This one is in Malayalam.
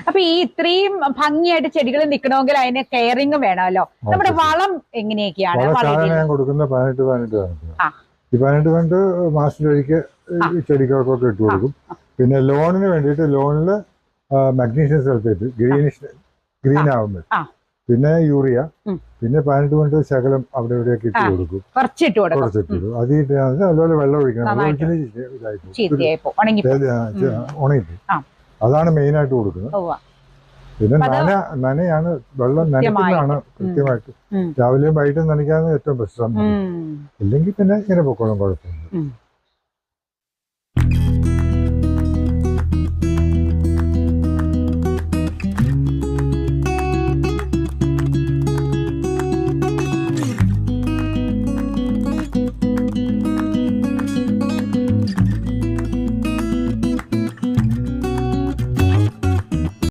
അപ്പൊ ഈ ഇത്രയും ഭംഗിയായിട്ട് ചെടികൾ നിൽക്കണമെങ്കിൽ അതിന് കെയറിങ് വേണമല്ലോ. നമ്മുടെ വളം എങ്ങനെയൊക്കെയാണ്? ഞാൻ കൊടുക്കുന്ന 18 ഈ 18 മാസത്തിലൊരിക്കൽ ചെടികൾക്കൊക്കെ ഇട്ട് കൊടുക്കും. പിന്നെ ലോണിന് വേണ്ടിയിട്ട് ലോണില് മഗ്നീഷ്യം സൾഫേറ്റ് ഗ്രീൻ ആവുമ്പോൾ, പിന്നെ യൂറിയ, പിന്നെ 18 ശകലം അവിടെ ഇവിടെയൊക്കെ ഇട്ട് കൊടുക്കും. കുറച്ചിട്ട് കൊടുക്കും. അത് അതുപോലെ വെള്ളം ഒഴിക്കണം. ഉണങ്ങിപ്പോയി. അതാണ് മെയിൻ ആയിട്ട് കൊടുക്കുന്നത്. പിന്നെ നനയാണ്, വെള്ളം നനയ്ക്കുന്നതാണ് കൃത്യമായിട്ട്. രാവിലെയും വൈകിട്ടും നനയ്ക്കാന്ന് ഏറ്റവും ബെസ്റ്റ്. ഇല്ലെങ്കിൽ പിന്നെ ഇങ്ങനെ പൊക്കോളും, കുഴപ്പമില്ല.